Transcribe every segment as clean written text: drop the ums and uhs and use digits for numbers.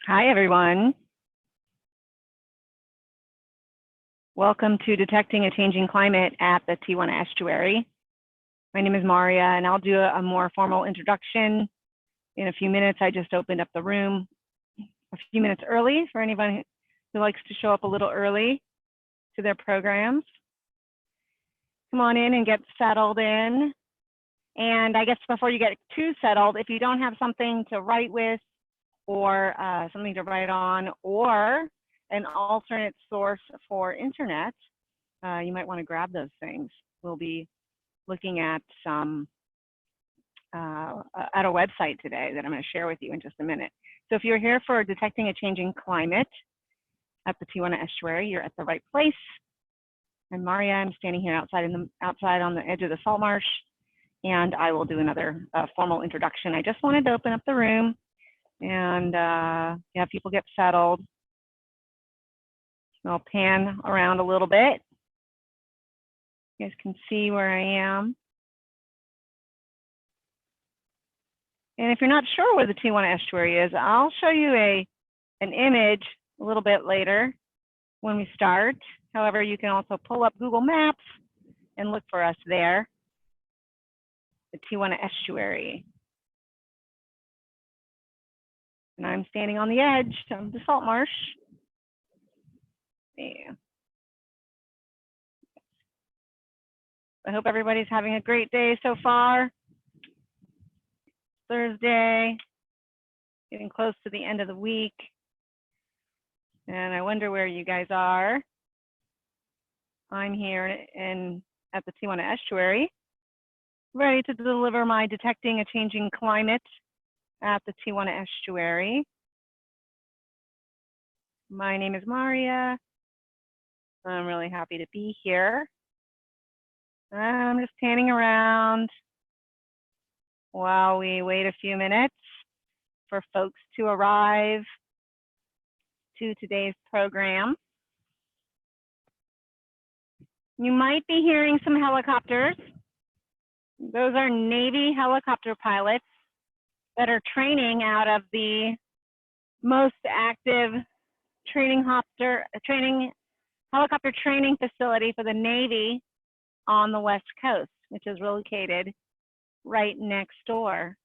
Hi, everyone. Welcome to Detecting a Changing Climate at the Tijuana Estuary. My name is Maria, and I'll do a more formal introduction in a few minutes. I just opened up the room a few minutes early for anyone who likes to show up a little early to their programs. Come on in and get settled in. And I guess before you get too settled, if you don't have something to write with or something to write on or an alternate source for internet, you might want to grab those things. We'll be looking at some at a website today that I'm going to share with you in just a minute. So if you're here for Detecting a Changing Climate at the Tijuana Estuary, you're at the right place. I'm Maria. I'm standing here outside on the edge of the salt marsh, and I will do another formal introduction. I just wanted to open up the room and have people get settled. I'll pan around a little bit. You guys can see where I am. And if you're not sure where the Tijuana Estuary is, I'll show you an image a little bit later when we start. However, you can also pull up Google Maps and look for us there, the Tijuana Estuary. And I'm standing on the edge of the salt marsh. Yeah. I hope everybody's having a great day so far. Thursday, getting close to the end of the week. And I wonder where you guys are. I'm here at the Tijuana Estuary, ready to deliver my Detecting a Changing Climate at the Tijuana Estuary. My name is Maria. I'm really happy to be here. I'm just panning around while we wait a few minutes for folks to arrive to today's program. You might be hearing some helicopters. Those are Navy helicopter pilots that are training out of the most active helicopter training facility for the Navy on the West Coast, which is located right next door.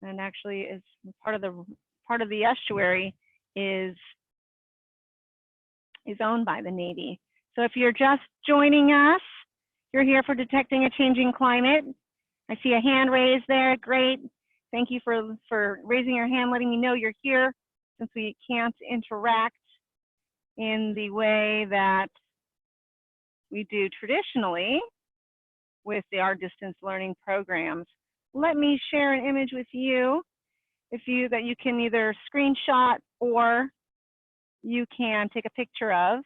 And actually is part of the estuary is owned by the Navy. So if you're just joining us, you're here for Detecting a Changing Climate. I see a hand raised there. Great. Thank you for raising your hand, letting me know you're here, since we can't interact in the way that we do traditionally with our distance learning programs. Let me share an image with you that you can either screenshot or you can take a picture of.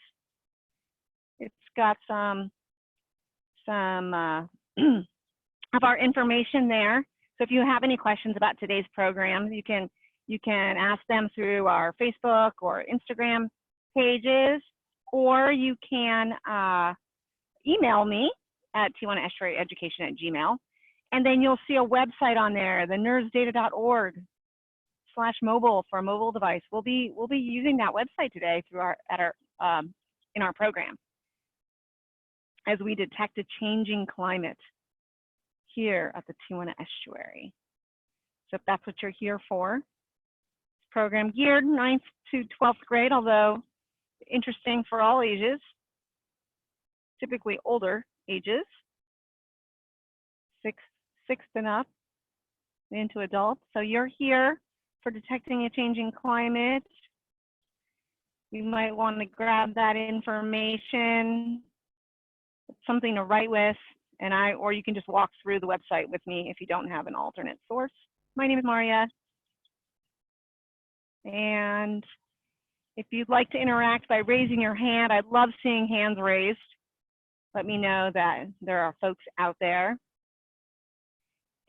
It's got some of our information there. So if you have any questions about today's program, you can ask them through our Facebook or Instagram pages, or you can email me at tijuanaestuaryeducation@gmail.com. And then you'll see a website on there, the nersdata.org/mobile for a mobile device. We'll be using that website today through in our program as we detect a changing climate here at the Tijuana Estuary. So if that's what you're here for, program geared 9th to 12th grade, although interesting for all ages, typically older ages, sixth and up into adults. So you're here for Detecting a Changing Climate. You might want to grab that information, something to write with, or you can just walk through the website with me if you don't have an alternate source. My name is Maria. And if you'd like to interact by raising your hand, I'd love seeing hands raised. Let me know that there are folks out there.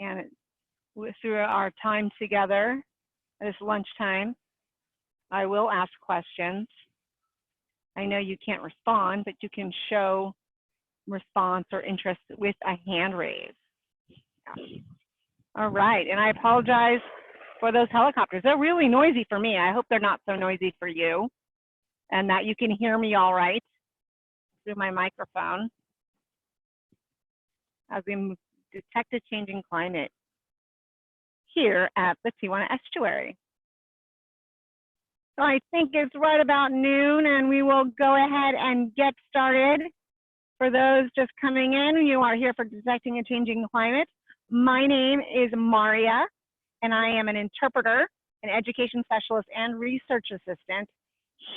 And through our time together, this lunchtime, I will ask questions. I know you can't respond, but you can show response or interest with a hand raise. All right, and I apologize for those helicopters. They're really noisy for me. I hope they're not so noisy for you and that you can hear me all right through my microphone as we detect a changing climate here at the Tijuana Estuary. So I think it's right about noon and we will go ahead and get started. For those just coming in, you are here for Detecting a Changing Climate. My name is Maria and I am an interpreter, an education specialist and research assistant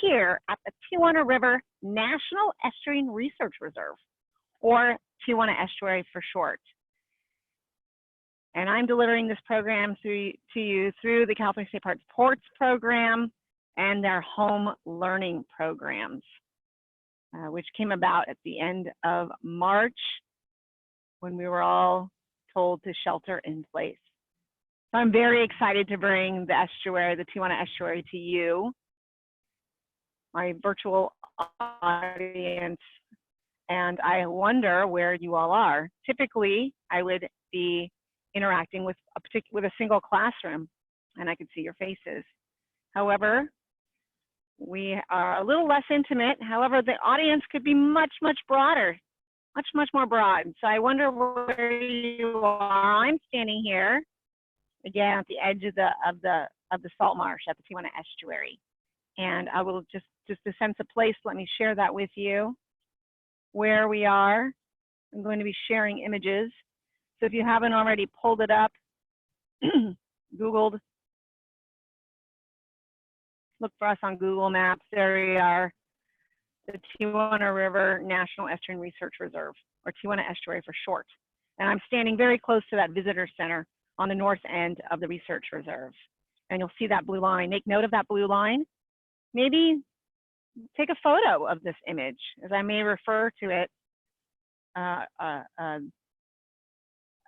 here at the Tijuana River National Estuarine Research Reserve, or Tijuana Estuary for short. And I'm delivering this program to you through the California State Parks Ports program and their home learning programs, which came about at the end of March when we were all told to shelter in place. So I'm very excited to bring the estuary, the Tijuana Estuary, to you, my virtual audience, and I wonder where you all are. Typically, I would be interacting with a single classroom, and I could see your faces. However, we are a little less intimate. However, the audience could be much broader, much more broad. So I wonder where you are. I'm standing here again at the edge of the salt marsh at the Tijuana Estuary, and I will just to sense of place. Let me share that with you. Where we are, I'm going to be sharing images. So if you haven't already pulled it up, Googled, look for us on Google Maps. There we are, the Tijuana River National Estuarine Research Reserve, or Tijuana Estuary for short. And I'm standing very close to that visitor center on the north end of the research reserve. And you'll see that blue line. Make note of that blue line. Maybe take a photo of this image, as I may refer to it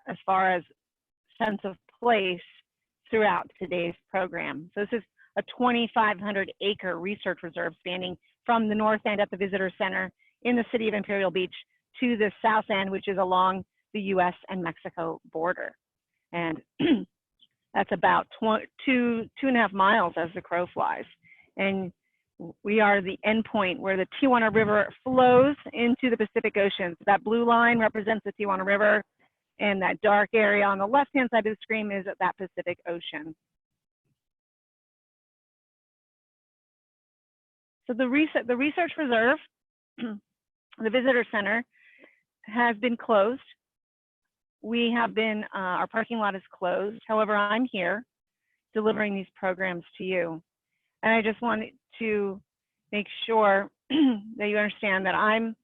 as far as sense of place throughout today's program. So this is a 2,500-acre research reserve spanning from the north end at the visitor center in the city of Imperial Beach to the south end, which is along the US and Mexico border. And that's about 2.5 miles as the crow flies. And we are the endpoint where the Tijuana River flows into the Pacific Ocean. So that blue line represents the Tijuana River, and that dark area on the left-hand side of the screen is that Pacific Ocean. So the research reserve, the visitor center, has been closed. We have been, our parking lot is closed. However, I'm here delivering these programs to you. And I just wanted to make sure that you understand that I'm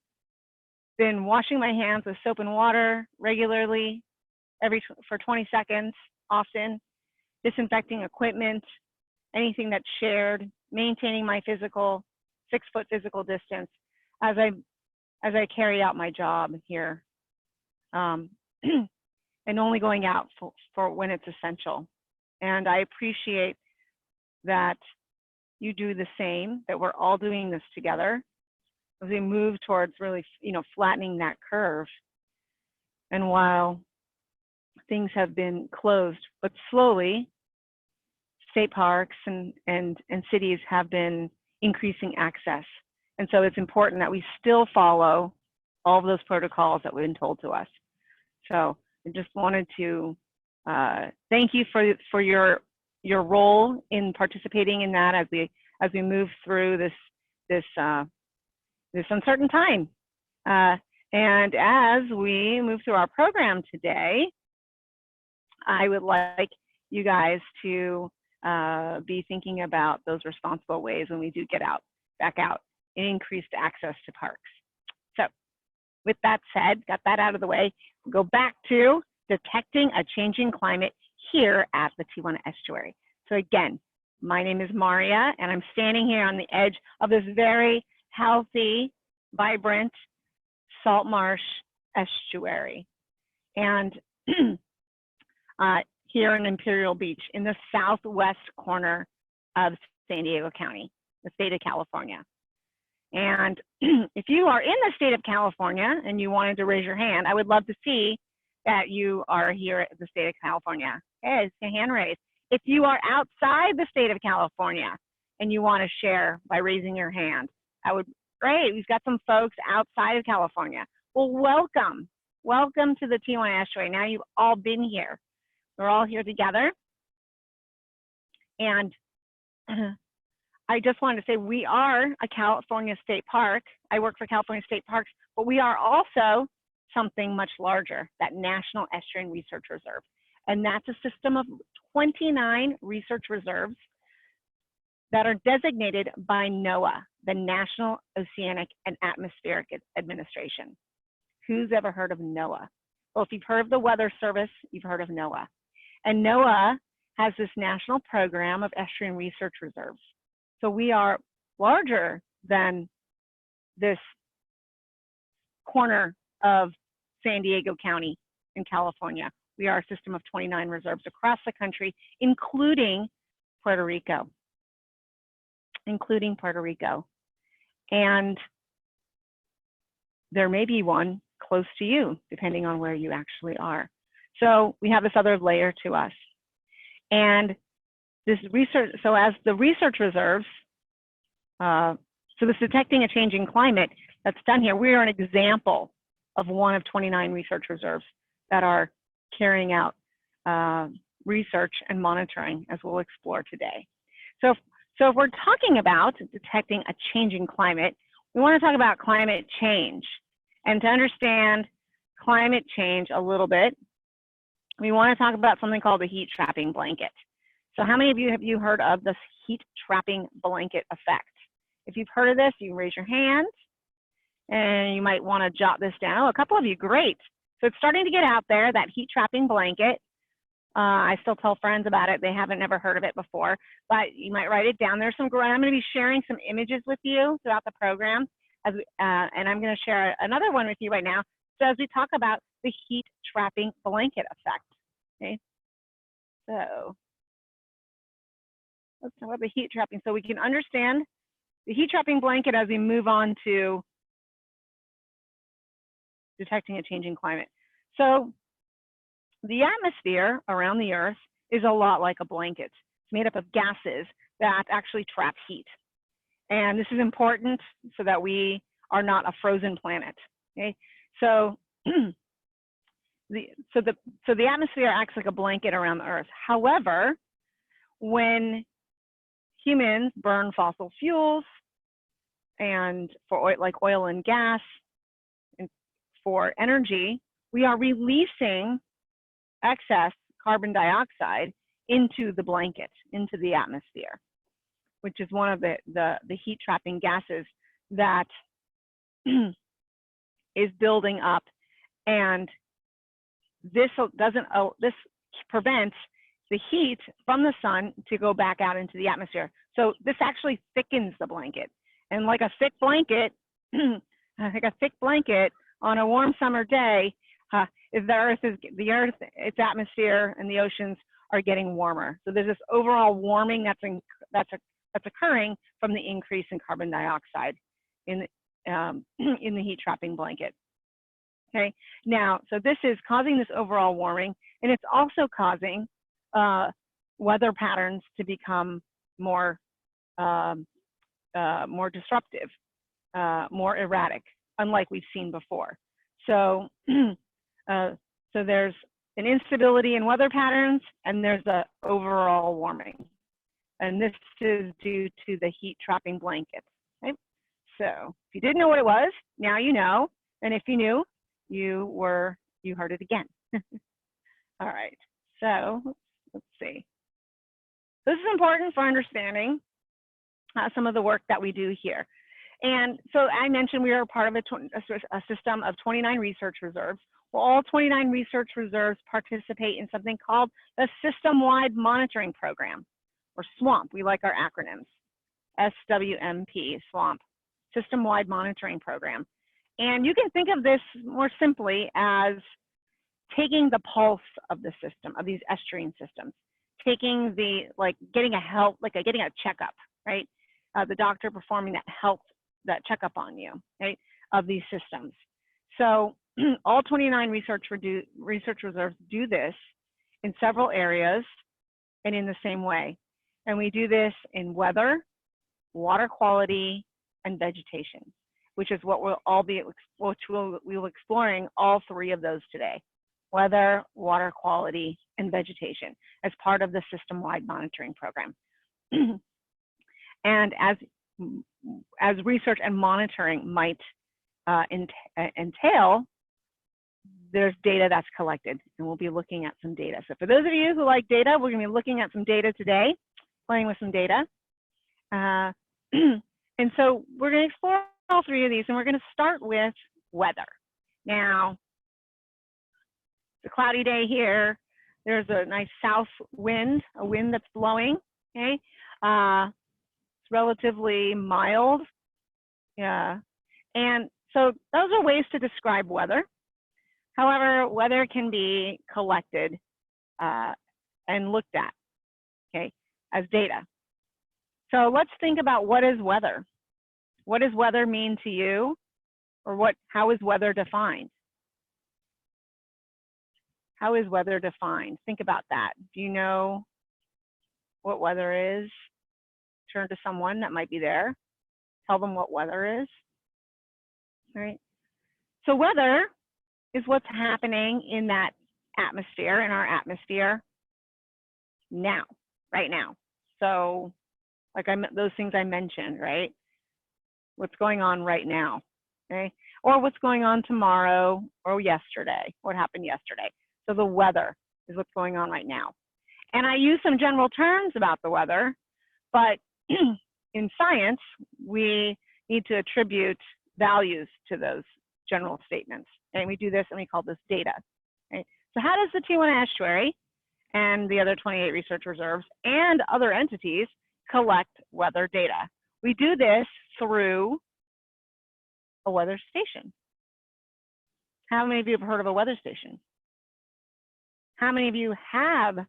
been washing my hands with soap and water regularly, for 20 seconds, often, disinfecting equipment, anything that's shared, maintaining my 6-foot physical distance as I carry out my job here, and only going out for when it's essential. And I appreciate that you do the same, that we're all doing this together as we move towards really, flattening that curve. And while things have been closed, but slowly, state parks and cities have been increasing access. And so it's important that we still follow all of those protocols that have been told to us. So I just wanted to thank you for your role in participating in that as we move through this uncertain time. And as we move through our program today, I would like you guys to be thinking about those responsible ways when we do get back out, and increased access to parks. So with that said, got that out of the way, go back to detecting a changing climate here at the Tijuana Estuary. So again, my name is Maria, and I'm standing here on the edge of this very healthy, vibrant salt marsh estuary. And here in Imperial Beach, in the southwest corner of San Diego County, the state of California. And if you are in the state of California and you wanted to raise your hand, I would love to see that you are here at the state of California. Hey, it's a hand raise. If you are outside the state of California and you want to share by raising your hand, that would be great. We've got some folks outside of California. Well, welcome. Welcome to the Tijuana Estuary. Now you've all been here. We're all here together. And I just wanted to say we are a California state park. I work for California State Parks, but we are also something much larger, that National Estuarine Research Reserve. And that's a system of 29 research reserves that are designated by NOAA, the National Oceanic and Atmospheric Administration. Who's ever heard of NOAA? Well, if you've heard of the Weather Service, you've heard of NOAA. And NOAA has this national program of estuarine research reserves. So we are larger than this corner of San Diego County in California. We are a system of 29 reserves across the country, including Puerto Rico. And there may be one close to you, depending on where you actually are. So we have this other layer to us. And this research, so as the research reserves, so this detecting a changing climate that's done here, we are an example of one of 29 research reserves that are carrying out research and monitoring, as we'll explore today. So if we're talking about detecting a changing climate, we want to talk about climate change. And to understand climate change a little bit, we want to talk about something called the heat trapping blanket. So how many of you have heard of this heat trapping blanket effect? If you've heard of this, you can raise your hand and you might want to jot this down. Oh, a couple of you, great. So it's starting to get out there, that heat trapping blanket. I still tell friends about it. They haven't never heard of it before, but you might write it down. There's some, I'm going to be sharing some images with you throughout the program, as we, and I'm going to share another one with you right now. So as we talk about the heat trapping blanket effect, okay? So let's talk about the heat trapping so we can understand the heat trapping blanket as we move on to detecting a changing climate. So the atmosphere around the Earth is a lot like a blanket. It's made up of gases that actually trap heat. And this is important so that we are not a frozen planet. Okay, so the atmosphere acts like a blanket around the Earth. However, when humans burn fossil fuels and for oil, like oil and gas, and for energy, we are releasing excess carbon dioxide into the blanket, into the atmosphere, which is one of the heat trapping gases that is building up. And this prevents the heat from the sun to go back out into the atmosphere. So this actually thickens the blanket. And like a thick blanket, on a warm summer day, the Earth, its atmosphere and the oceans are getting warmer. So there's this overall warming that's occurring from the increase in carbon dioxide in the heat trapping blanket. Okay, now, so this is causing this overall warming, and it's also causing weather patterns to become more disruptive, more erratic, unlike we've seen before. So, so there's an instability in weather patterns, and there's a overall warming, and this is due to the heat trapping blanket. Okay? So if you didn't know what it was, now you know, and if you knew, you heard it again. All right, so let's see. This is important for understanding some of the work that we do here. And so I mentioned we are part of a system of 29 research reserves. Well, all 29 research reserves participate in something called the System-Wide Monitoring Program, or SWAMP. We like our acronyms. SWMP, SWAMP, System-Wide Monitoring Program. And you can think of this more simply as taking the pulse of the system, of these estuarine systems, taking getting a checkup, right? The doctor performing that checkup on you, right, of these systems. So all 29 research reserves do this in several areas. and in the same way. And we do this in weather, water quality, and vegetation, which is what we will be exploring all three of those today: weather, water quality, and vegetation as part of the system-wide monitoring program. And as research and monitoring might entail, there's data that's collected, and we'll be looking at some data. So for those of you who like data, we're going to be looking at some data today, playing with some data. And so we're going to explore all three of these, and we're going to start with weather. Now, it's a cloudy day here. There's a nice south wind, a wind that's blowing, okay? It's relatively mild. Yeah. And so those are ways to describe weather. However, weather can be collected and looked at, okay, as data. So let's think about, what is weather? What does weather mean to you? Or how is weather defined? How is weather defined? Think about that. Do you know what weather is? Turn to someone that might be there. Tell them what weather is. All right. So weather is what's happening in that atmosphere, in our atmosphere now, right now. So like those things I mentioned, right? What's going on right now, okay? Or what's going on tomorrow or yesterday, what happened yesterday. So the weather is what's going on right now. And I use some general terms about the weather, but in science, we need to attribute values to those general statements. And we do this, and we call this data. Okay? So how does the Tijuana Estuary and the other 28 research reserves and other entities collect weather data? We do this through a weather station. How many of you have heard of a weather station? How many of you have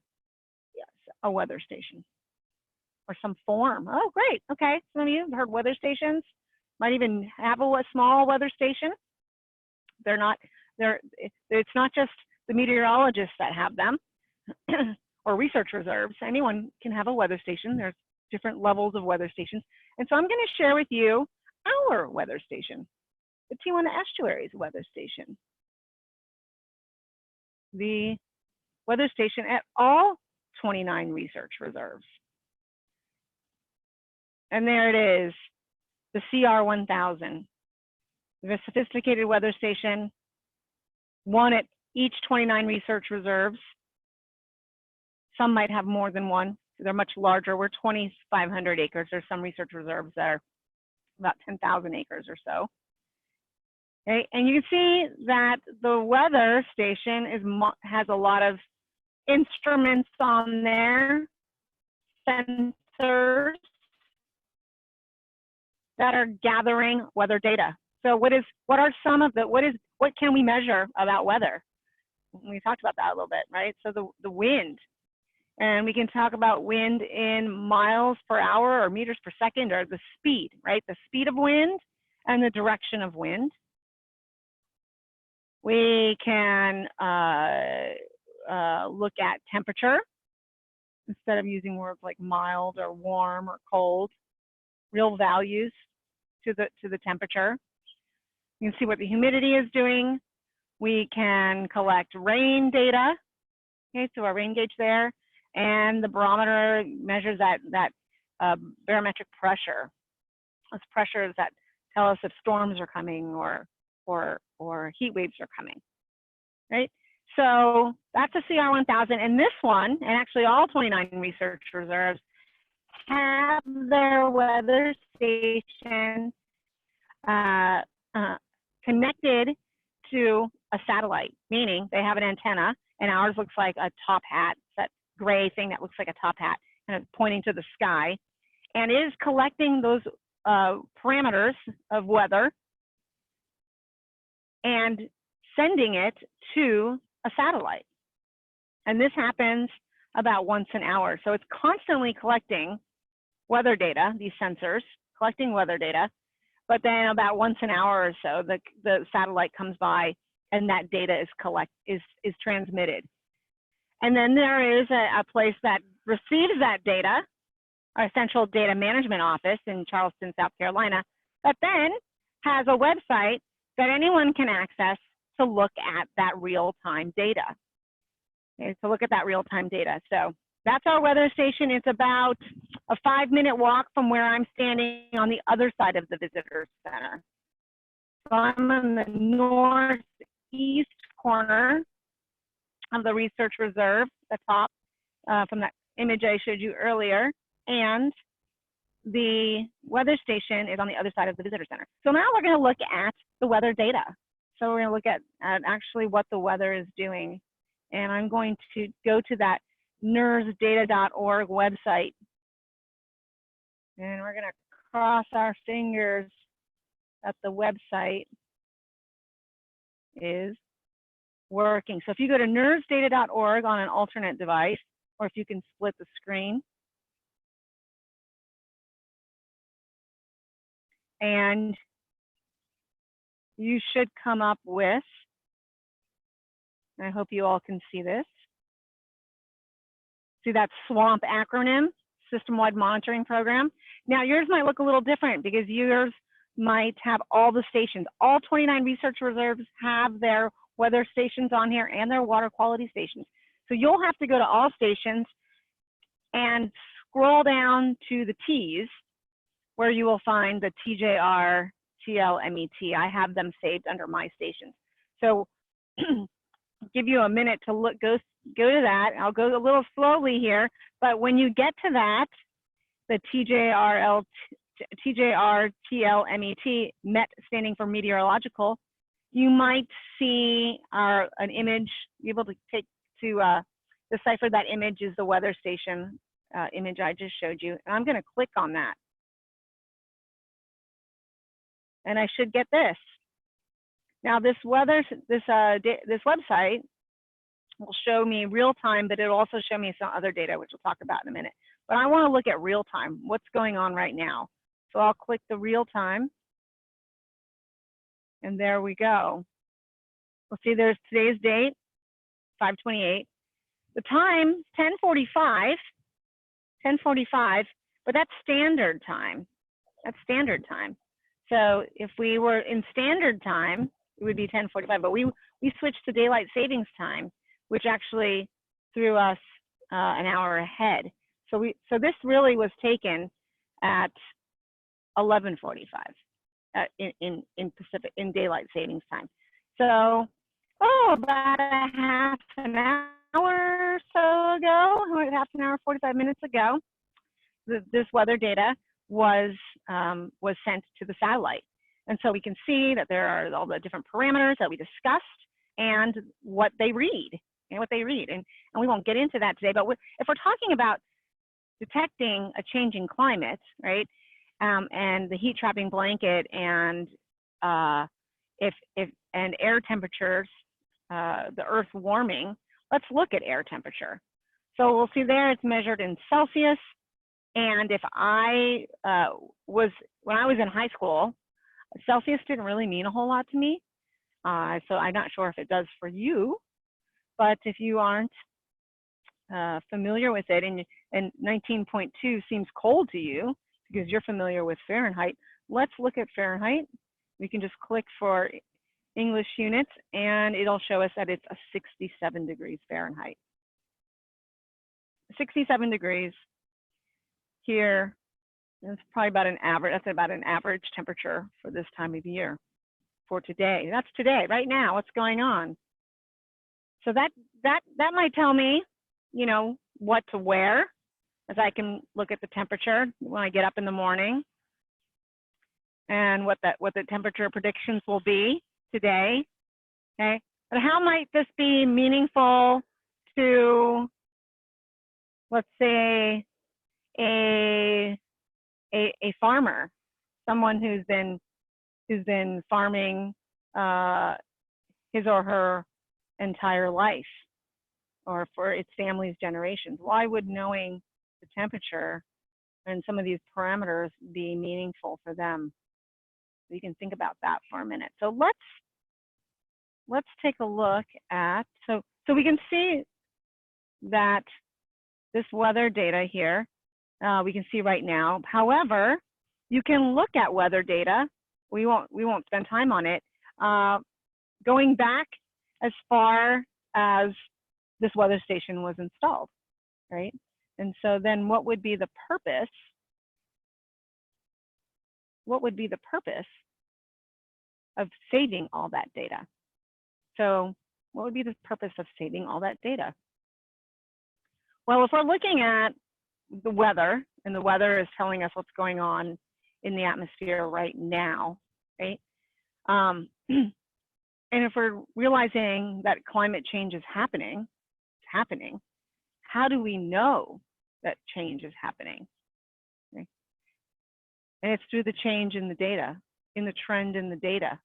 a weather station or some form? Oh, great. Okay. Some of you have heard weather stations. Might even have a small weather station. It's not just the meteorologists that have them or research reserves. Anyone can have a weather station. There's different levels of weather stations. And so I'm going to share with you our weather station, the Tijuana Estuary's weather station. The weather station at all 29 research reserves. And there it is, the CR1000. The sophisticated weather station, one at each 29 research reserves. Some might have more than one. They're much larger. We're 2,500 acres. There's some research reserves that are about 10,000 acres or so. Okay, and you can see that the weather station has a lot of instruments on there, sensors that are gathering weather data. So what can we measure about weather? We talked about that a little bit, right? So the wind, and we can talk about wind in miles per hour or meters per second, or the speed, right? The speed of wind and the direction of wind. We can look at temperature instead of using words like mild or warm or cold. Real values to the temperature. You can see what the humidity is doing. We can collect rain data. Okay, so our rain gauge there, and the barometer measures that barometric pressure. Those pressures that tell us if storms are coming or heat waves are coming, right? So that's a CR1000, and this one, and actually all 29 research reserves, have their weather station connected to a satellite, meaning they have an antenna, and ours looks like a top hat, that gray thing that looks like a top hat, kind of pointing to the sky, and it is collecting those parameters of weather and sending it to a satellite. And this happens about once an hour. So it's constantly collecting weather data, these sensors, collecting weather data, but then about once an hour or so, the satellite comes by and that data is transmitted. And then there is a place that receives that data, our central data management office in Charleston, South Carolina, that then has a website that anyone can access to look at that real-time data. Okay, to look at that real-time data. So that's our weather station. It's about a 5-minute walk from where I'm standing on the other side of the visitor center. So I'm in the northeast corner of the research reserve, the top from that image I showed you earlier, and the weather station is on the other side of the visitor center. So now we're going to look at the weather data. So we're going to look at actually what the weather is doing. And I'm going to go to that nersdata.org website. And we're going to cross our fingers that the website is working. So if you go to nersdata.org on an alternate device, or if you can split the screen, and you should come up with, and I hope you all can see this. See that SWAMP acronym, System-Wide Monitoring Program. Now yours might look a little different because yours might have all the stations. All 29 research reserves have their weather stations on here and their water quality stations. So you'll have to go to all stations and scroll down to the T's where you will find the TJR, TLMET. I have them saved under my stations. So give you a minute to look, go to that. I'll go a little slowly here, but when you get to that, the TJR, TLMET, MET standing for meteorological, you might see an image, be able to decipher that image is the weather station image I just showed you. And I'm going to click on that. And I should get this. Now this website will show me real time, but it'll also show me some other data, which we'll talk about in a minute. But I want to look at real time, what's going on right now. So I'll click the real time. And there we go. We'll see there's today's date, 5/28. The time, 10:45, but that's standard time. That's standard time. So if we were in standard time, it would be 10:45, but we switched to daylight savings time, which actually threw us an hour ahead. So this really was taken at 11:45 in daylight savings time. So about a half an hour or so ago, half an hour, 45 minutes ago, this weather data was sent to the satellite. And so we can see that there are all the different parameters that we discussed and what they read, and we won't get into that today, but if we're talking about detecting a changing climate, right, and the heat trapping blanket and and air temperatures, the Earth warming, let's look at air temperature. So we'll see there it's measured in Celsius. And if when I was in high school, Celsius didn't really mean a whole lot to me. So I'm not sure if it does for you, but if you aren't familiar with it and 19.2 seems cold to you because you're familiar with Fahrenheit, let's look at Fahrenheit. We can just click for English units and it'll show us that it's a 67 degrees Fahrenheit. 67 degrees. Here, it's probably about an average. That's about an average temperature for this time of year. For today, that's today, right now. What's going on? So that might tell me, you know, what to wear, as I can look at the temperature when I get up in the morning, and what the temperature predictions will be today. Okay, but how might this be meaningful to, let's say, a farmer, someone who's been farming his or her entire life, or for its family's generations? Why would knowing the temperature and some of these parameters be meaningful for them? So you can think about that for a minute. So let's take a look at, so we can see that this weather data here, we can see right now. However, you can look at weather data. We won't spend time on it. Going back as far as this weather station was installed, right? And so then what would be the purpose? What would be the purpose of saving all that data? So what would be the purpose of saving all that data? Well, if we're looking at the weather, and the weather is telling us what's going on in the atmosphere right now, right? And if we're realizing that climate change is happening, how do we know that change is happening? Okay. And it's through the change in the data, in the trend in the data.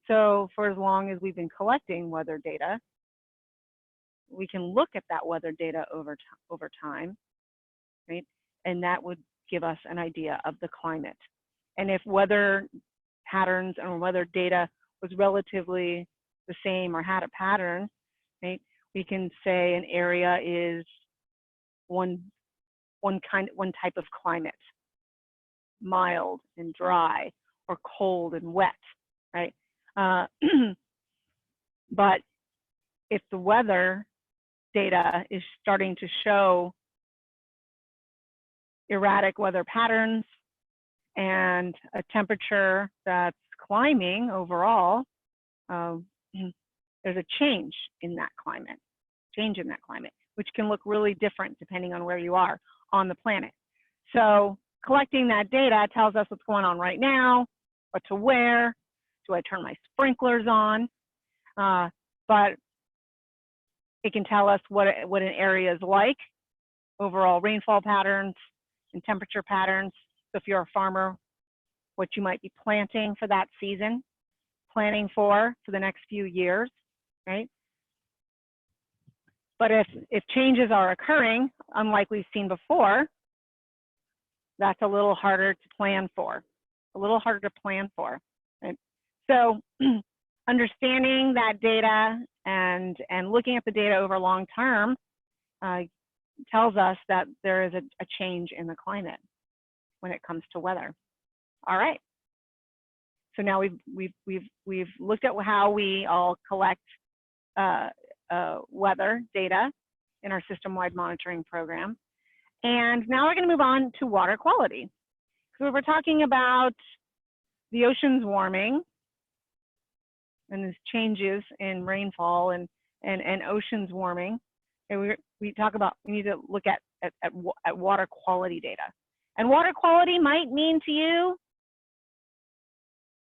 So for as long as we've been collecting weather data, we can look at that weather data over time, right? And that would give us an idea of the climate. And if weather patterns and weather data was relatively the same or had a pattern, right? We can say an area is one type of climate, mild and dry, or cold and wet, right? But if the weather data is starting to show erratic weather patterns and a temperature that's climbing overall, there's a change in that climate, which can look really different depending on where you are on the planet. So collecting that data tells us what's going on right now, what to wear, do I turn my sprinklers on? But it can tell us what an area is like, overall rainfall patterns and temperature patterns. So if you're a farmer, what you might be planting for that season, planning for the next few years, right? But if changes are occurring, unlike we've seen before, that's a little harder to plan for, right? So understanding that data and looking at the data over long term tells us that there is a change in the climate when it comes to weather. All right. So now we've looked at how we all collect weather data in our system-wide monitoring program. And now we're going to move on to water quality. So we're talking about the oceans warming and these changes in rainfall and oceans warming. And we need to look at water quality data. And water quality might mean to you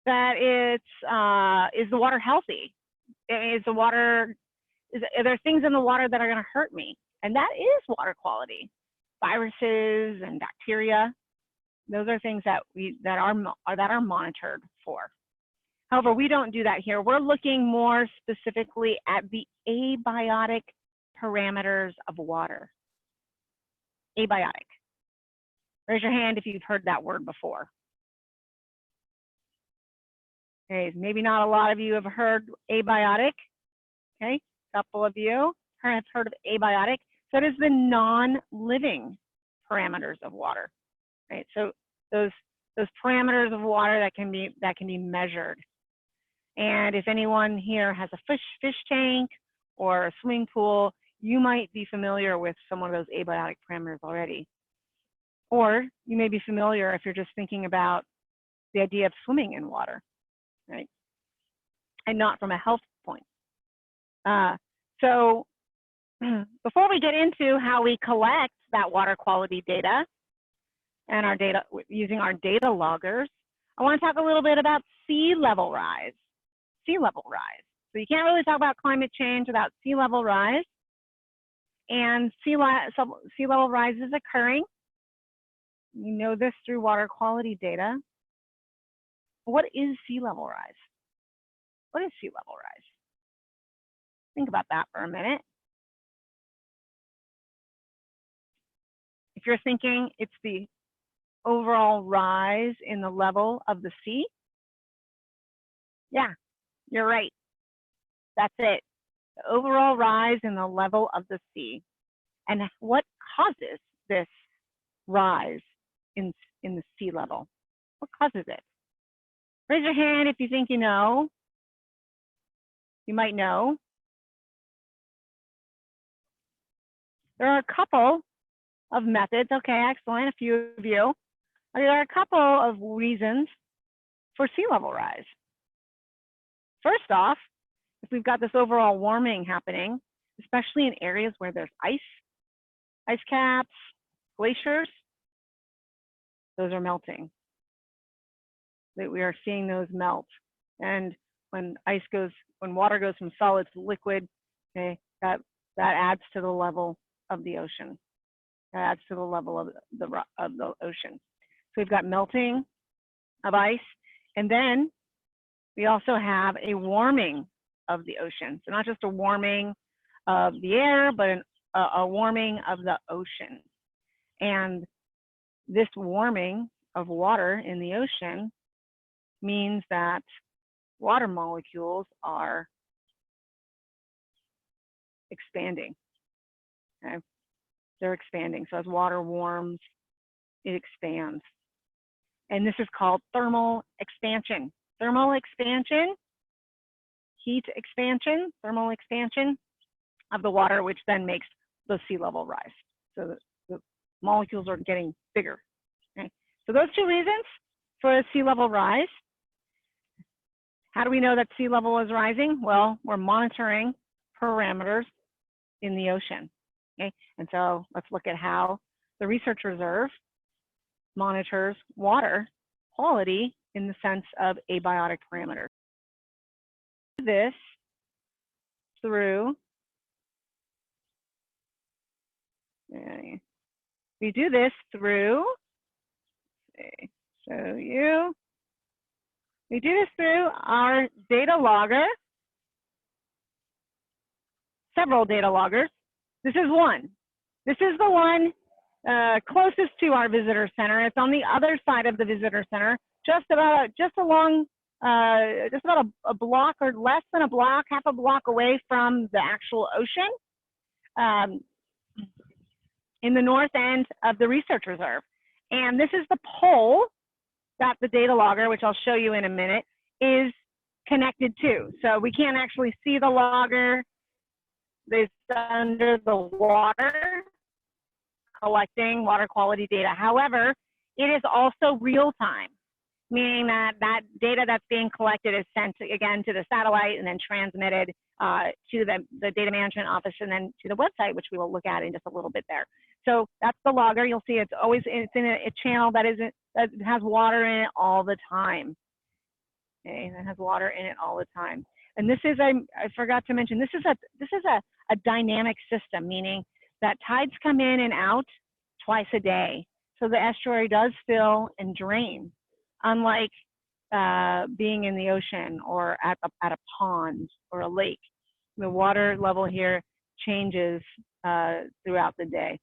that is the water healthy? Are there things in the water that are going to hurt me? And that is water quality. Viruses and bacteria, those are things that are monitored for. However, we don't do that here. We're looking more specifically at the abiotic parameters of water. Abiotic. Raise your hand if you've heard that word before. Okay, maybe not a lot of you have heard abiotic. Okay, a couple of you have heard of abiotic. So that is the non-living parameters of water, right? So those parameters of water that can be measured. And if anyone here has a fish tank or a swimming pool, you might be familiar with some of those abiotic parameters already. Or you may be familiar if you're just thinking about the idea of swimming in water, right? And not from a health point. So before we get into how we collect that water quality data and our data using our data loggers, I want to talk a little bit about sea level rise. Sea level rise. So you can't really talk about climate change without sea level rise. And sea level rise is occurring. You know this through water quality data. What is sea level rise? What is sea level rise? Think about that for a minute. If you're thinking it's the overall rise in the level of the sea, yeah, you're right. That's it. The overall rise in the level of the sea. And what causes this rise in the sea level? What causes it? Raise your hand if you think you know. You might know. There are a couple of methods. Okay, excellent, a few of you. There are a couple of reasons for sea level rise. First off, if we've got this overall warming happening, especially in areas where there's ice caps, glaciers, those are melting. We are seeing those melt. And when water goes from solid to liquid, okay, that adds to the level of the ocean. That adds to the level of the ocean. So we've got melting of ice, and then we also have a warming of the ocean. So not just a warming of the air, but a warming of the ocean. And this warming of water in the ocean means that water molecules are expanding. Okay? They're expanding. So as water warms, it expands. And this is called thermal expansion. Thermal expansion, heat expansion, thermal expansion of the water, which then makes the sea level rise. So the molecules are getting bigger. Okay? So those two reasons for a sea level rise. How do we know that sea level is rising? Well, we're monitoring parameters in the ocean. Okay? And so let's look at how the research reserve monitors water quality in the sense of abiotic parameters. This through, we do this through, show you, we do this through our data logger, several data loggers. This is one. This is the one closest to our visitor center. It's on the other side of the visitor center, just about a block or less than a block, half a block away from the actual ocean, in the north end of the research reserve. And this is the pole that the data logger, which I'll show you in a minute, is connected to. So we can't actually see the logger. It's under the water, collecting water quality data. However, it is also real time, meaning that that data that's being collected is sent again to the satellite and then transmitted to the data management office and then to the website, which we will look at in just a little bit there. So that's the logger. You'll see it's in a channel that has water in it all the time. Okay, and it has water in it all the time. And this is, I forgot to mention, this is a dynamic system, meaning that tides come in and out twice a day. So the estuary does fill and drain, unlike being in the ocean or at a pond or a lake. The water level here changes throughout the day.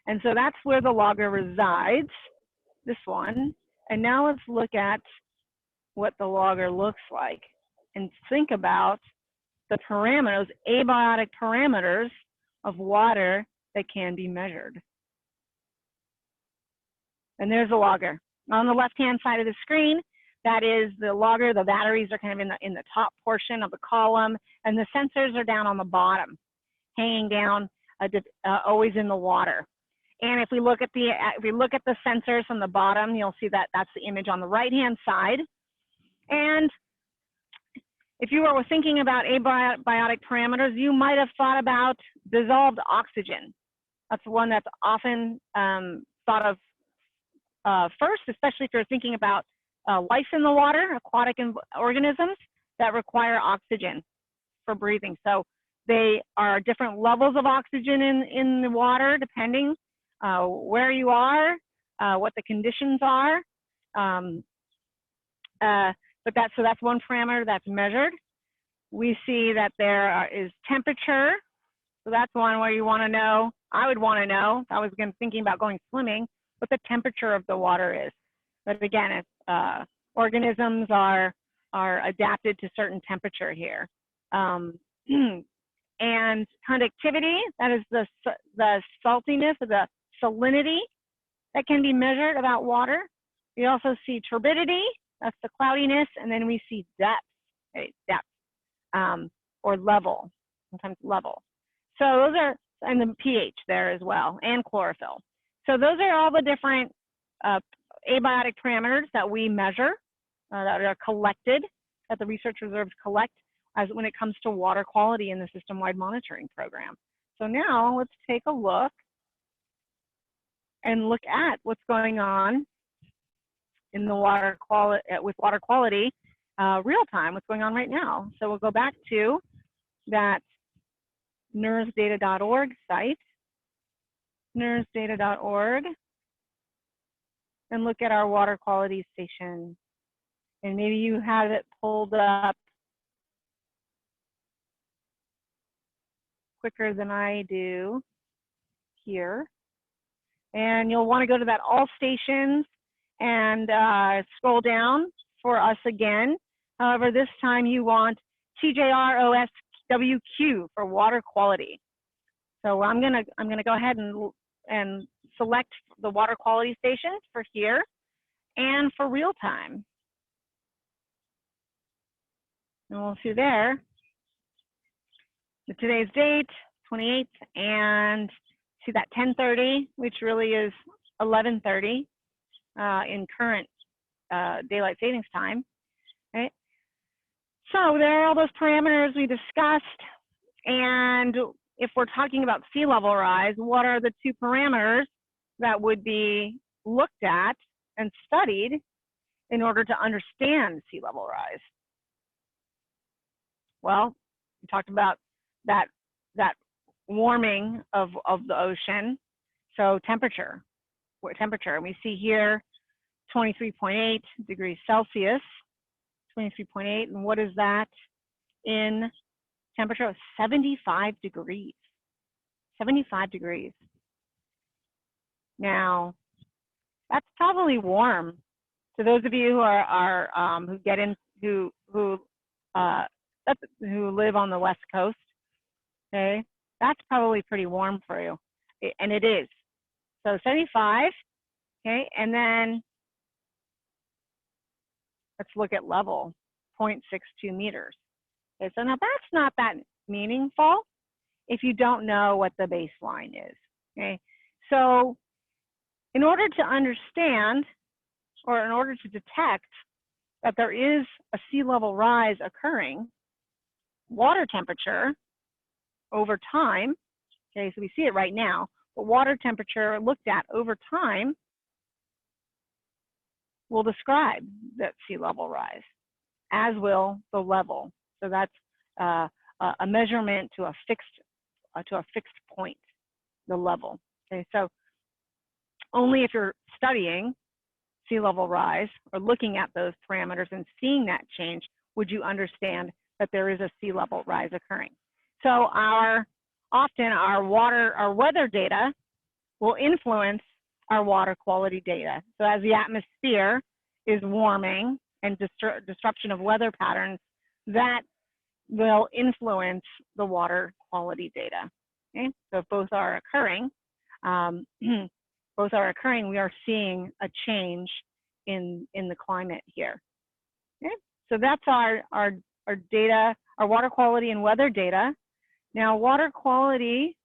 And so that's where the logger resides, this one. And now let's look at what the logger looks like and think about the parameters, abiotic parameters of water that can be measured. And there's the logger. On the left-hand side of the screen, that is the logger. The batteries are kind of in the top portion of the column, and the sensors are down on the bottom, hanging down, always in the water. And if we look at the sensors from the bottom, you'll see that that's the image on the right-hand side. And if you were thinking about abiotic parameters, you might have thought about dissolved oxygen. That's one that's often thought of first, especially if you're thinking about life in the water, aquatic organisms that require oxygen for breathing. So they are different levels of oxygen in the water, depending where you are, what the conditions are. So that's one parameter that's measured. We see that there is temperature. So that's one where you want to know, I would want to know, if I was thinking about going swimming, what the temperature of the water is. But again, organisms are adapted to certain temperature here. and conductivity, that is the saltiness or the salinity that can be measured about water. We also see turbidity, that's the cloudiness, and then we see depth, okay, depth, or level, sometimes level. So those are, and the pH there as well, and chlorophyll. So those are all the different abiotic parameters that we measure, that are collected, that the research reserves collect as when it comes to water quality in the system-wide monitoring program. So now let's take a look and look at what's going on in the water quality, with water quality real time, what's going on right now. So we'll go back to that NERSdata.org site, NERSdata.org, and look at our water quality station. And maybe you have it pulled up quicker than I do here. And you'll want to go to that all stations and scroll down for us again. However, this time you want TJROSWQ for water quality. So I'm gonna go ahead and select the water quality stations for here and for real time. And we'll see there today's date, 28th, and see that 10:30, which really is 11:30 in current daylight savings time, right? So there are all those parameters we discussed, and if we're talking about sea level rise, what are the two parameters that would be looked at and studied in order to understand sea level rise? Well, we talked about that warming of the ocean, so temperature, and we see here 23.8 degrees Celsius, 23.8, and what is that in temperature of 75 degrees, 75 degrees. Now, that's probably warm. To those of you who are who get in, who live on the West Coast, okay, that's probably pretty warm for you, and it is. So 75, okay, and then let's look at level, 0.62 meters. Okay, so now that's not that meaningful if you don't know what the baseline is, okay? So in order to understand, or in order to detect that there is a sea level rise occurring, water temperature over time, okay, so we see it right now, but water temperature looked at over time will describe that sea level rise, as will the level. So that's a measurement to a fixed point, the level. Okay, so only if you're studying sea level rise or looking at those parameters and seeing that change would you understand that there is a sea level rise occurring. So often our weather data will influence our water quality data. So as the atmosphere is warming and disruption of weather patterns, that will influence the water quality data. Okay, so if both are occurring, we are seeing a change in the climate here. Okay, so that's our data, our water quality and weather data. Now, water quality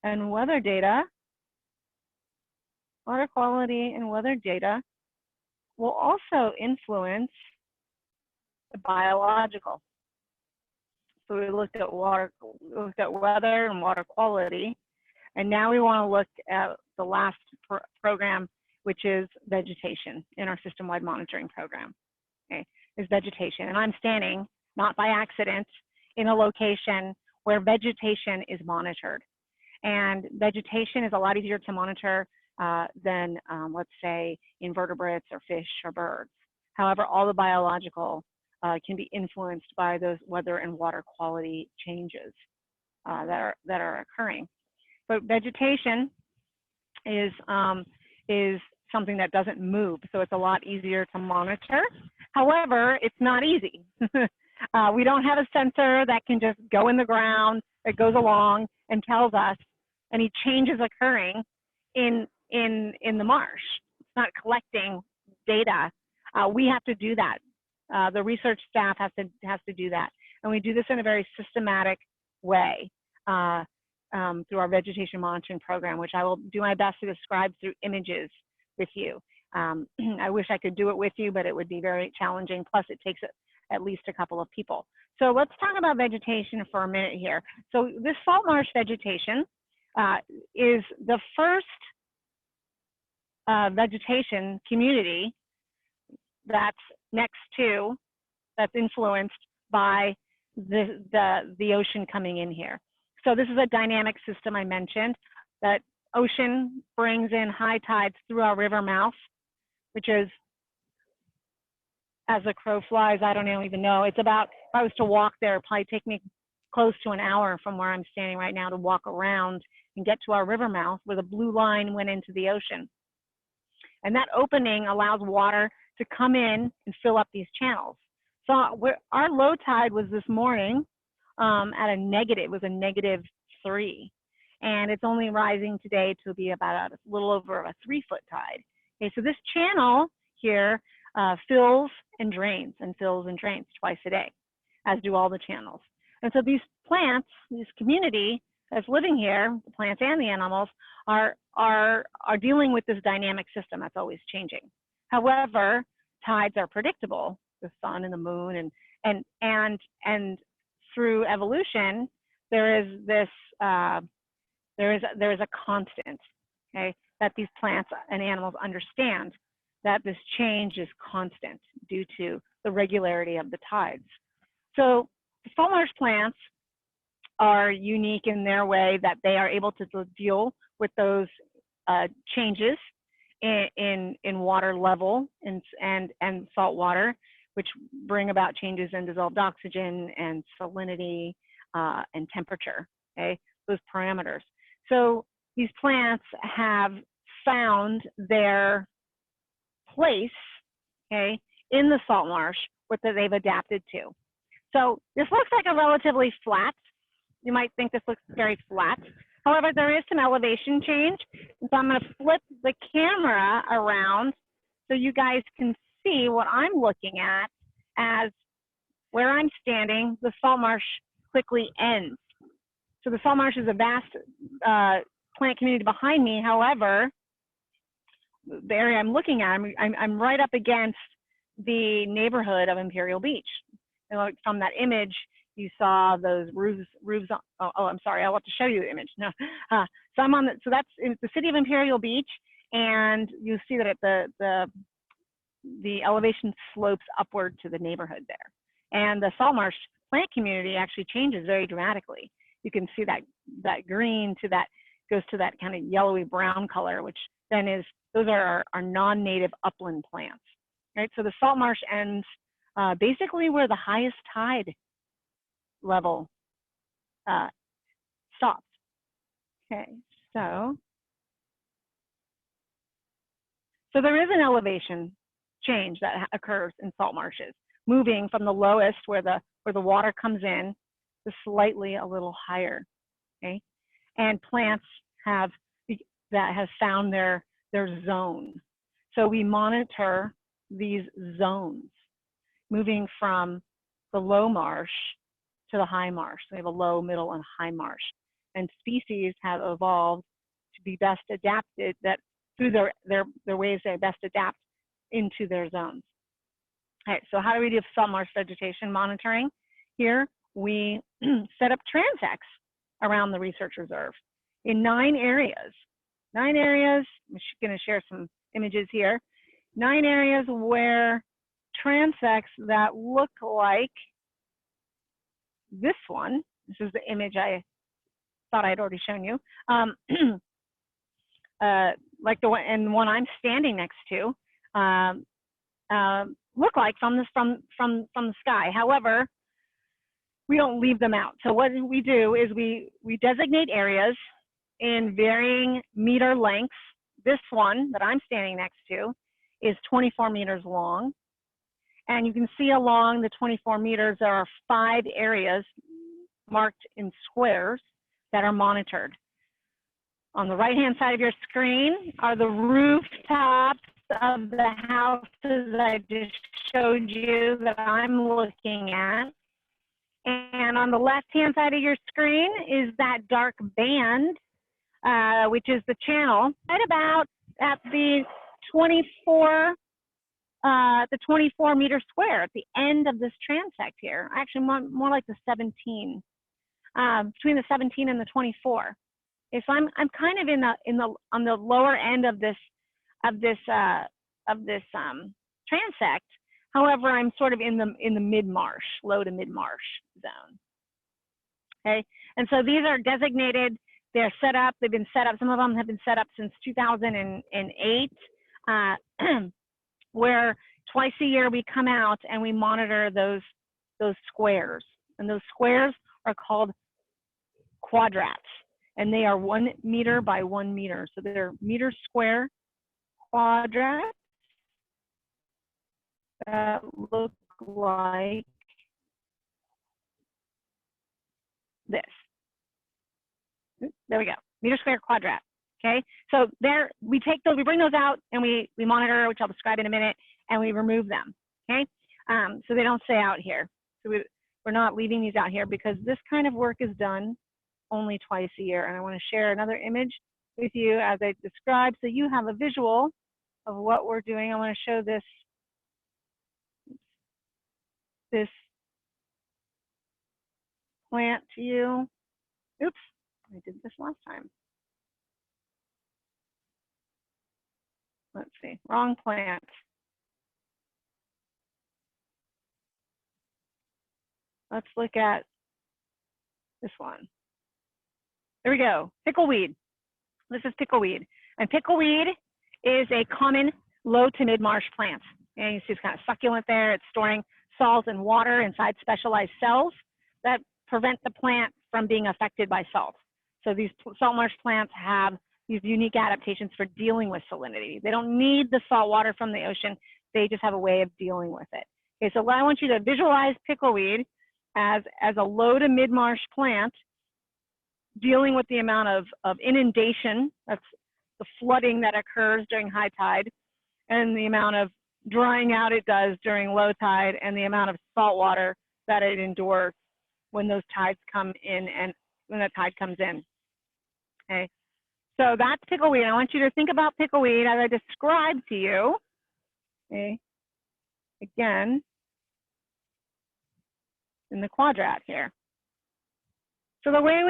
and weather data will also influence the biological. So we looked at weather and water quality, and now we want to look at the last program, which is vegetation in our system-wide monitoring program. Okay, is vegetation, and I'm standing, not by accident, in a location where vegetation is monitored. And vegetation is a lot easier to monitor than, let's say, invertebrates or fish or birds. However, all the biological can be influenced by those weather and water quality changes that are occurring. But vegetation is something that doesn't move, so it's a lot easier to monitor. However, it's not easy. We don't have a sensor that can just go in the ground, that goes along and tells us any changes occurring in the marsh. It's not collecting data. We have to do that. The research staff has to do that, and we do this in a very systematic way through our vegetation monitoring program, which I will do my best to describe through images with you. I wish I could do it with you, but it would be very challenging. Plus, it takes at least a couple of people. So let's talk about vegetation for a minute here. So this salt marsh vegetation is the first vegetation community that's influenced by the ocean coming in here. So this is a dynamic system I mentioned. That ocean brings in high tides through our river mouth, which is, as the crow flies, I don't even know. It's about, if I was to walk there, it'd probably take me close to an hour from where I'm standing right now to walk around and get to our river mouth where the blue line went into the ocean. And that opening allows water to come in and fill up these channels. So our low tide was this morning at a negative, it was a -3. And it's only rising today to be about a little over a 3-foot tide. Okay, so this channel here fills and drains twice a day, as do all the channels. And so these plants, this community that's living here, the plants and the animals, are dealing with this dynamic system that's always changing. However, tides are predictable, the sun and the moon, and through evolution, there is this there is a constant, okay, that these plants and animals understand, that this change is constant due to the regularity of the tides. So the salt marsh plants are unique in their way that they are able to deal with those changes in water level and salt water, which bring about changes in dissolved oxygen and salinity and temperature, okay, those parameters. So these plants have found their place, okay, in the salt marsh, what they've adapted to. So this looks like a relatively flat. You might think this looks very flat. However, there is some elevation change. And so I'm going to flip the camera around so you guys can see what I'm looking at as where I'm standing, the salt marsh quickly ends. So the salt marsh is a vast plant community behind me. However, the area I'm looking at, I'm right up against the neighborhood of Imperial Beach. And like from that image, you saw those roofs. Oh, I'm sorry. I want to show you the image. No, so I'm on the. So that's in the city of Imperial Beach, and you see that the elevation slopes upward to the neighborhood there. And the salt marsh plant community actually changes very dramatically. You can see that green to that goes to that kind of yellowy brown color, which then is, those are our non-native upland plants, right? So the salt marsh ends basically where the highest tide level stops. Okay, so there is an elevation change that occurs in salt marshes, moving from the lowest where the water comes in to slightly a little higher. Okay, and plants have found their zone. So we monitor these zones, moving from the low marsh to the high marsh. So we have a low, middle, and high marsh. And species have evolved to be best adapted, that through their ways they best adapt into their zones. All right, so how do we do salt marsh vegetation monitoring? Here, we set up transects around the research reserve in 9 areas. 9 areas, I'm going to share some images here. 9 areas where transects that look like this one. This is the image I thought I'd already shown you. Like the one I'm standing next to, look like from the sky. However, we don't leave them out. So what we do is we designate areas in varying meter lengths. This one that I'm standing next to is 24 meters long, And you can see along the 24 meters, there are 5 areas marked in squares that are monitored. On the right-hand side of your screen are the rooftops of the houses I just showed you that I'm looking at. And on the left-hand side of your screen is that dark band, which is the channel, right about at the 24 meter square at the end of this transect here. Actually, more like the 17, between the 17 and the 24. Okay, so I'm kind of on the lower end of this transect. However, I'm sort of in the mid-marsh, low to mid-marsh zone. Okay, and so these are designated. They're set up. They've been set up. Some of them have been set up since 2008, where twice a year we come out and we monitor those squares, and those squares are called quadrats, and they are 1 meter by 1 meter. So they're meter square quadrats that look like this. There we go, meter square quadrat. Okay, so there we take those, we bring those out and we monitor, which I'll describe in a minute, and we remove them. Okay, so they don't stay out here. So we're not leaving these out here because this kind of work is done only twice a year. And I want to share another image with you as I describe, so you have a visual of what we're doing. I want to show this plant to you. Oops, I did this last time. Let's see, wrong plant. Let's look at this one. There we go, pickleweed. This is pickleweed. And pickleweed is a common low to mid-marsh plant. And you see it's kind of succulent there. It's storing salts and water inside specialized cells that prevent the plant from being affected by salt. So these salt marsh plants have these unique adaptations for dealing with salinity. They don't need the salt water from the ocean. They just have a way of dealing with it. Okay, so I want you to visualize pickleweed as a low to mid-marsh plant dealing with the amount of inundation, that's the flooding that occurs during high tide, and the amount of drying out it does during low tide, and the amount of salt water that it endures when those tides come in and when the tide comes in. Okay, so that's pickleweed. I want you to think about pickleweed as I described to you. Okay, again, in the quadrat here. So the way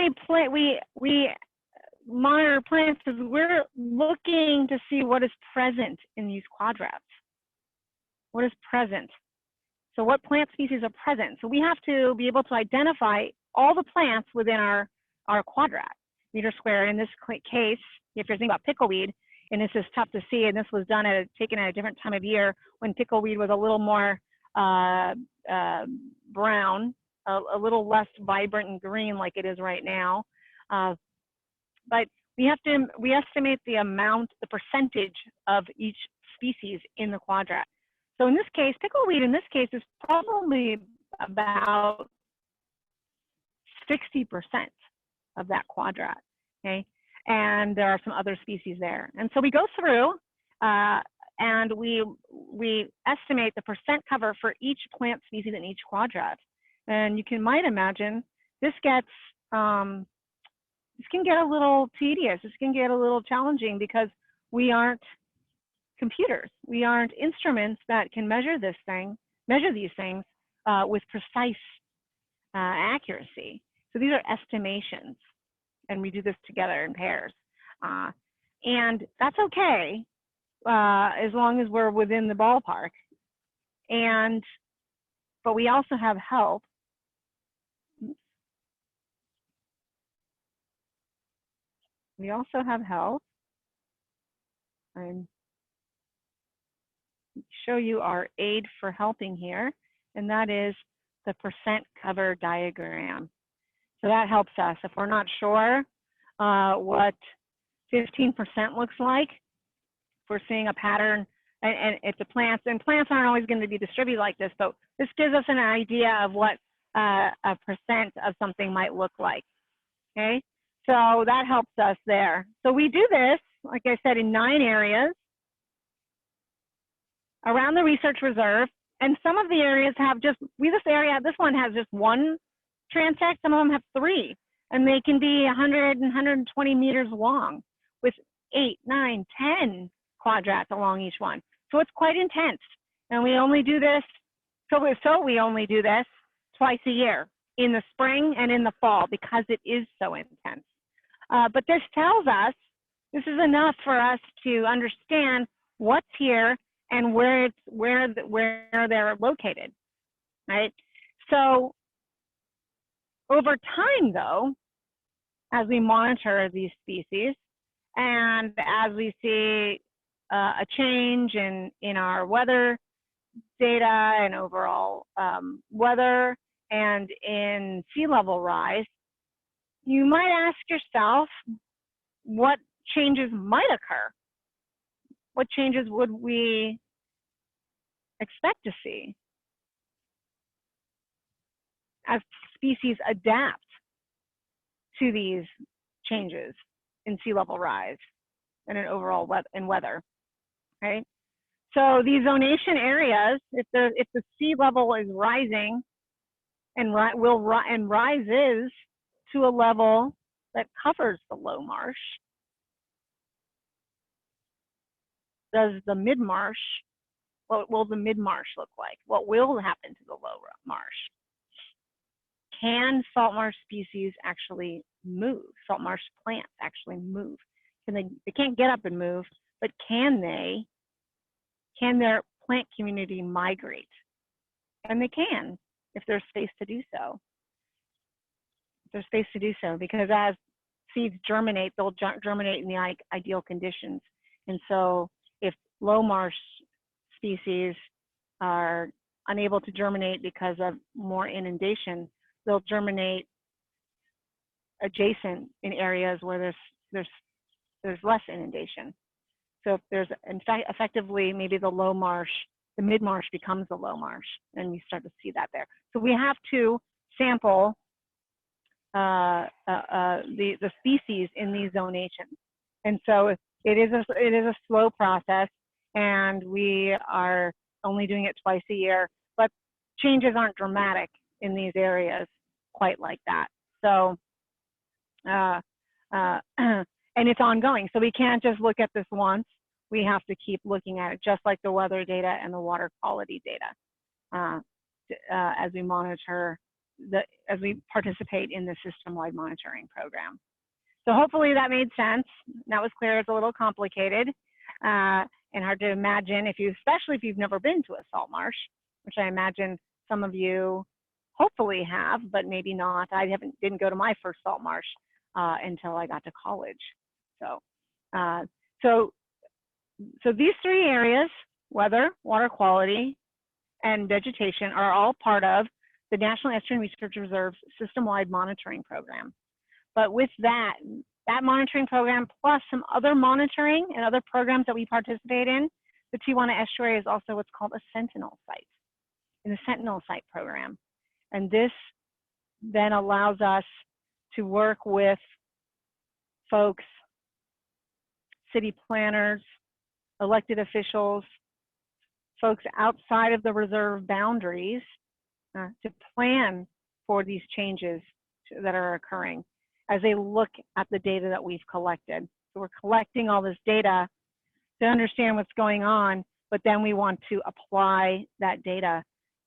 we monitor plants is we're looking to see what is present in these quadrats. What is present? So what plant species are present? So we have to be able to identify all the plants within our quadrat, meter square. In this case, if you're thinking about pickleweed, and this is tough to see, and this was taken at a different time of year when pickleweed was a little more brown, a little less vibrant and green like it is right now. But we estimate the percentage of each species in the quadrat. So in this case, pickleweed in this case is probably about 60% of that quadrat, okay? And there are some other species there. And so we go through and we estimate the percent cover for each plant species in each quadrat. And you might imagine this can get a little tedious. This can get a little challenging because we aren't computers. We aren't instruments that can measure these things with precise accuracy. So these are estimations, and we do this together in pairs. And that's okay as long as we're within the ballpark. But we also have help. We also have help. I'm show you our aid for helping here, and that is the percent cover diagram. So that helps us. If we're not sure what 15% looks like, if we're seeing a pattern and it's a plants, and plants aren't always going to be distributed like this, but this gives us an idea of what a percent of something might look like. Okay, so that helps us there. So we do this, like I said, in 9 areas around the research reserve, and some of the areas have just, this one has just 1 transect, some of them have 3, and they can be 100 and 120 meters long with 8, 9, 10 quadrats along each one. So it's quite intense, and we only do this, we only do this twice a year, in the spring and in the fall, because it is so intense. But this tells us, this is enough for us to understand what's here and where they're located, right? So over time, though, as we monitor these species and as we see a change in our weather data and overall weather and in sea level rise, you might ask yourself what changes might occur. What changes would we expect to see as species adapt to these changes in sea level rise and in overall weather, right? So these zonation areas, if the sea level is rising and rises to a level that covers the low marsh, does the mid-marsh, what will the mid-marsh look like? What will happen to the low marsh? Can salt marsh species actually move? Salt marsh plants actually move? They can't get up and move, but can their plant community migrate? And they can, if there's space to do so. If there's space to do so, because as seeds germinate, they'll germinate in the ideal conditions. And so if low marsh species are unable to germinate because of more inundation, they'll germinate adjacent in areas where there's less inundation. So if there's, in fact, effectively, maybe the low marsh, the mid marsh becomes the low marsh, and we start to see that there. So we have to sample the species in these zonations, and so it is a slow process, and we are only doing it twice a year. But changes aren't dramatic in these areas quite like that. So and it's ongoing. So we can't just look at this once. We have to keep looking at it, just like the weather data and the water quality data, as we monitor, as we participate in the system-wide monitoring program. So hopefully that made sense. That was clear. It's a little complicated and hard to imagine, especially if you've never been to a salt marsh, which I imagine some of you hopefully have, but maybe not. I didn't go to my first salt marsh until I got to college. So these 3 areas, weather, water quality, and vegetation, are all part of the National Estuary Research Reserve's system-wide monitoring program. But with that monitoring program, plus some other monitoring and other programs that we participate in, the Tijuana Estuary is also what's called a Sentinel site, in the Sentinel site program. And this then allows us to work with folks, city planners, elected officials, folks outside of the reserve boundaries to plan for these changes that are occurring as they look at the data that we've collected. So we're collecting all this data to understand what's going on, but then we want to apply that data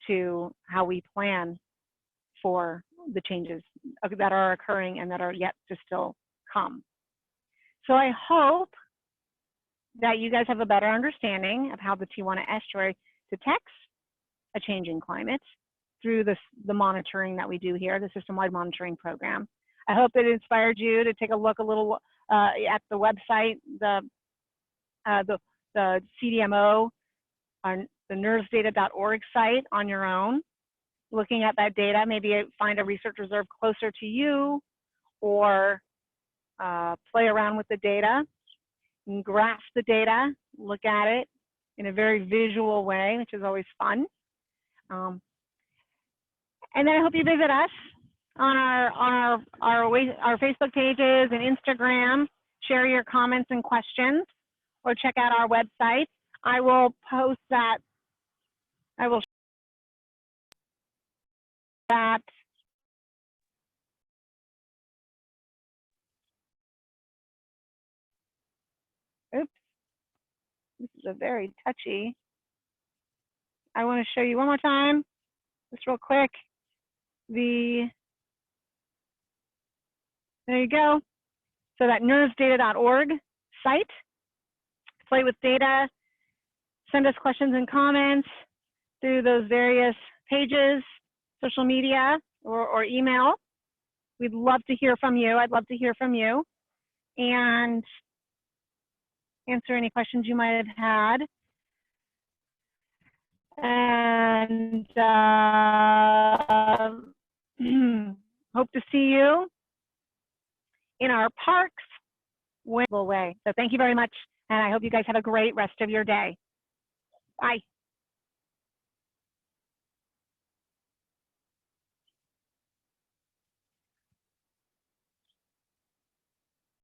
to how we plan for the changes that are occurring and that are yet to still come. So I hope that you guys have a better understanding of how the Tijuana Estuary detects a changing climate through the monitoring that we do here, the system-wide monitoring program. I hope it inspired you to take a look a little at the website, the CDMO, the NERSdata.org site on your own, looking at that data, maybe find a research reserve closer to you, or play around with the data and graph the data, look at it, in a very visual way, which is always fun. And then I hope you visit us on our Facebook pages and Instagram. Share your comments and questions, or check out our website. I will post that. I will that. Oops, this is a very touchy. I want to show you one more time, just real quick. There you go. So that nervesdata.org site. Play with data. Send us questions and comments through those various pages, social media, or email. We'd love to hear from you. I'd love to hear from you and answer any questions you might have had. And hope to see you in our parks way. So thank you very much, and I hope you guys have a great rest of your day. Bye.